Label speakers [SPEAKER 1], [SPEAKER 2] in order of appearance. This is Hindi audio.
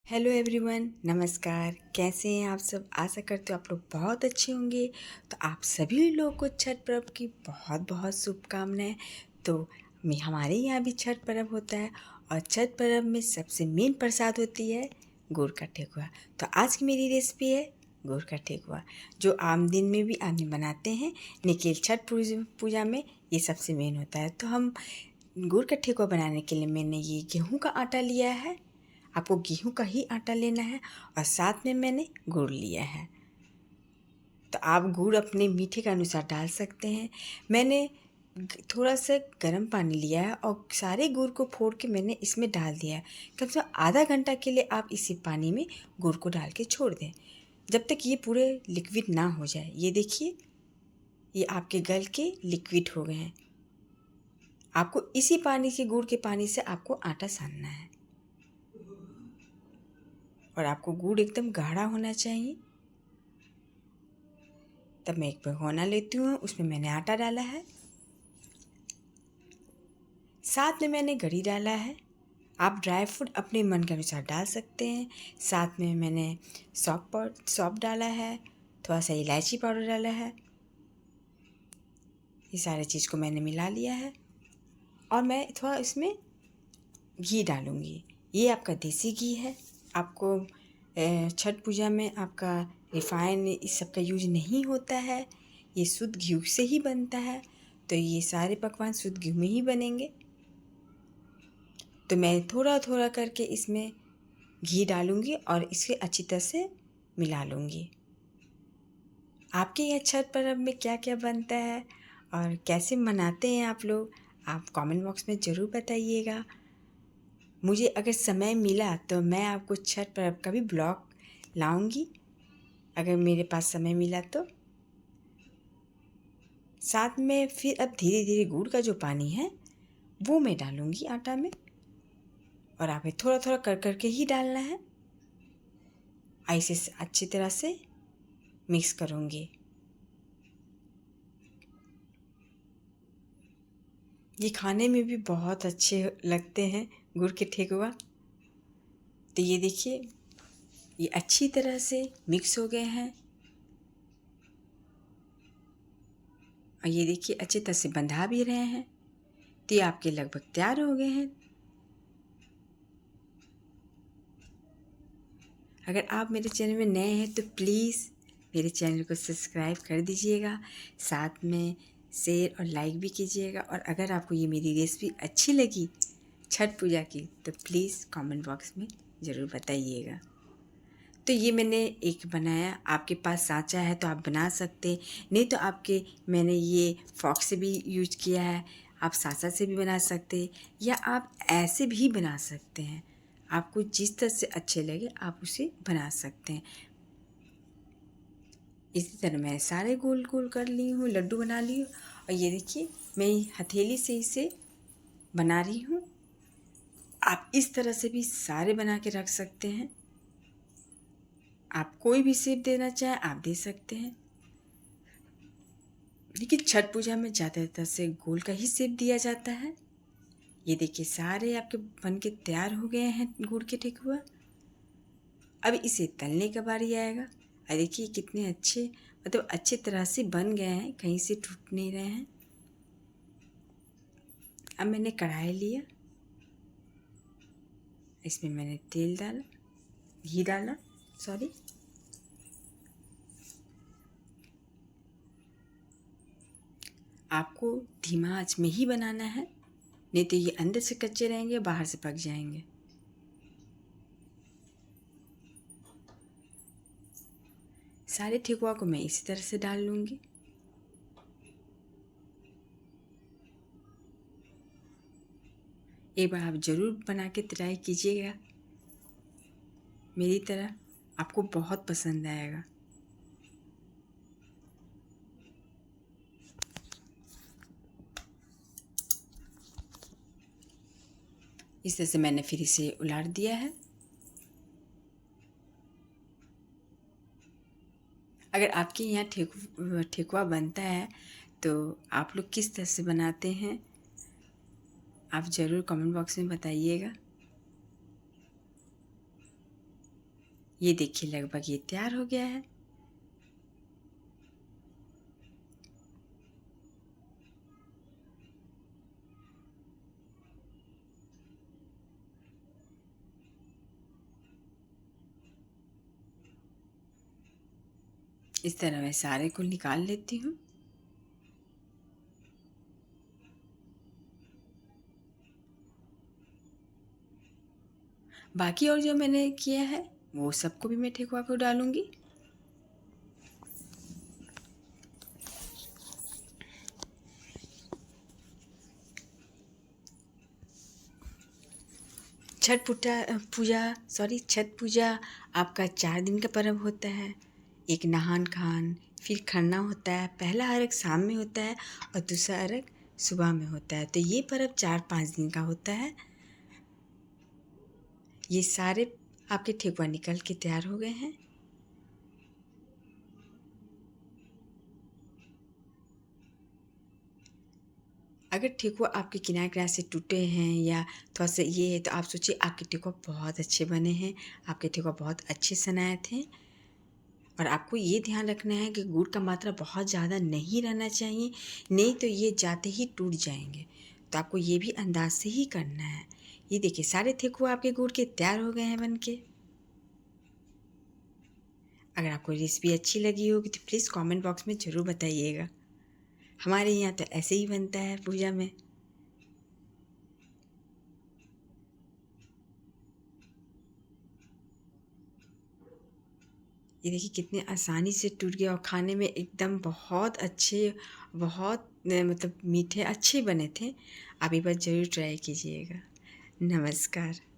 [SPEAKER 1] हेलो एवरीवन, नमस्कार। कैसे हैं आप सब? आशा करते हो आप लोग बहुत अच्छे होंगे। तो आप सभी लोगों को छठ पर्व की बहुत बहुत शुभकामनाएं। तो हमारे यहाँ भी छठ पर्व होता है और छठ पर्व में सबसे मेन प्रसाद होती है गुड़ का ठेकुआ। तो आज की मेरी रेसिपी है गुड़ का ठेकुआ, जो आम दिन में भी आदमी बनाते हैं, लेकिन छठ पूजा में ये सबसे मेन होता है। तो हम गुड़ का ठेकुआ बनाने के लिए मैंने ये गेहूं का आटा लिया है। आपको गेहूं का ही आटा लेना है और साथ में मैंने गुड़ लिया है। तो आप गुड़ अपने मीठे के अनुसार डाल सकते हैं। मैंने थोड़ा सा गर्म पानी लिया है और सारे गुड़ को फोड़ के मैंने इसमें डाल दिया है। कम से कम आधा घंटा के लिए आप इसी पानी में गुड़ को डाल के छोड़ दें, जब तक ये पूरे लिक्विड ना हो जाए। ये देखिए, ये आपके गल के लिक्विड हो गए हैं। आपको इसी पानी से, गुड़ के पानी से आपको आटा सानना है और आपको गुड़ एकदम गाढ़ा होना चाहिए। तब मैं एक भगोना लेती हूँ, उसमें मैंने आटा डाला है, साथ में मैंने गरी डाला है। आप ड्राई फ्रूट अपने मन के अनुसार डाल सकते हैं। साथ में मैंने सौंफ डाला है, थोड़ा सा इलायची पाउडर डाला है। ये सारे चीज़ को मैंने मिला लिया है और मैं थोड़ा इसमें घी डालूँगी। ये आपका देसी घी है। आपको छठ पूजा में आपका रिफाइन इस सब का यूज नहीं होता है। ये शुद्ध घी से ही बनता है। तो ये सारे पकवान शुद्ध घी में ही बनेंगे। तो मैं थोड़ा थोड़ा करके इसमें घी डालूँगी और इसे अच्छी तरह से मिला लूँगी। आपके यहाँ छठ पर्व में क्या क्या बनता है और कैसे मनाते हैं आप लोग, आप कमेंट बॉक्स में ज़रूर बताइएगा। मुझे अगर समय मिला तो मैं आपको छठ पर्व का भी ब्लॉग लाऊंगी, अगर मेरे पास समय मिला तो। साथ में फिर अब धीरे धीरे गुड़ का जो पानी है वो मैं डालूंगी आटा में, और आप थोड़ा थोड़ा कर करके ही डालना है। ऐसे अच्छी तरह से मिक्स करूंगी। ये खाने में भी बहुत अच्छे लगते हैं गुड़ के ठेकुआ। तो ये देखिए, ये अच्छी तरह से मिक्स हो गए हैं और ये देखिए अच्छी तरह से बंधा भी रहे हैं। तो ये आपके लगभग तैयार हो गए हैं। अगर आप मेरे चैनल में नए हैं तो प्लीज़ मेरे चैनल को सब्सक्राइब कर दीजिएगा, साथ में शेयर और लाइक भी कीजिएगा। और अगर आपको ये मेरी रेसिपी अच्छी लगी छठ पूजा की तो प्लीज़ कमेंट बॉक्स में ज़रूर बताइएगा। तो ये मैंने एक बनाया, आपके पास सांचा है तो आप बना सकते, नहीं तो मैंने ये फॉक से भी यूज किया है। आप सांचा से भी बना सकते या आप ऐसे भी बना सकते हैं। आपको जिस तरह से अच्छे लगे आप उसे बना सकते हैं। इसी तरह मैं सारे गोल गोल कर ली हूँ, लड्डू बना ली हूँ। और ये देखिए, मैं हथेली से इसे बना रही हूँ। आप इस तरह से भी सारे बना के रख सकते हैं। आप कोई भी शेप देना चाहें आप दे सकते हैं, लेकिन छठ पूजा में ज़्यादातर से गोल का ही शेप दिया जाता है। ये देखिए सारे आपके बन के तैयार हो गए हैं गुड़ के ठेकुआ। अब इसे तलने का बारी आएगा। और देखिए कितने अच्छे, मतलब अच्छे तरह से बन गए हैं, कहीं से टूट नहीं रहे हैं। अब मैंने कढ़ाई लिया, इसमें मैंने तेल डाला, घी डाला, सॉरी। आपको धीमा आंच में ही बनाना है, नहीं तो ये अंदर से कच्चे रहेंगे, बाहर से पक जाएंगे। सारे ठेकुआ को मैं इसी तरह से डाल लूँगी। एक बार आप ज़रूर बना के ट्राई कीजिएगा, मेरी तरह आपको बहुत पसंद आएगा। इस तरह से मैंने फिर इसे उलाट दिया है। अगर आपके यहाँ ठेकुआ बनता है तो आप लोग किस तरह से बनाते हैं आप ज़रूर कमेंट बॉक्स में बताइएगा। ये देखिए लगभग ये तैयार हो गया है। इस तरह मैं सारे को निकाल लेती हूँ। बाकी और जो मैंने किया है वो सबको भी मैं ठेकुआ को डालूँगी। छठ पूजा आपका 4 दिन का पर्व होता है। एक नहान खान, फिर खरना होता है। पहला अर्घ शाम में होता है और दूसरा अर्घ सुबह में होता है। तो ये पर्व 4-5 दिन का होता है। ये सारे आपके ठेकुआ निकल के तैयार हो गए हैं। अगर ठेकुआ आपके किनारे-किनारे से टूटे हैं या थोड़ा-सा ये है तो आप सोचिए आपके ठेकुआ बहुत अच्छे बने हैं, आपके ठेकुआ बहुत अच्छे सनाए थे। और आपको ये ध्यान रखना है कि गुड़ का मात्रा बहुत ज़्यादा नहीं रहना चाहिए, नहीं तो ये जाते ही टूट जाएँगे। तो आपको ये भी अंदाज़ से ही करना है। ये देखिए सारे ठेकुआ आपके गुड़ के तैयार हो गए हैं बन के। अगर आपको रेसिपी अच्छी लगी होगी तो प्लीज़ कमेंट बॉक्स में ज़रूर बताइएगा। हमारे यहाँ तो ऐसे ही बनता है पूजा में। ये देखिए कितने आसानी से टूट गया और खाने में एकदम बहुत अच्छे, बहुत मतलब मीठे अच्छे बने थे। आप एक बार ज़रूर ट्राई कीजिएगा। नमस्कार।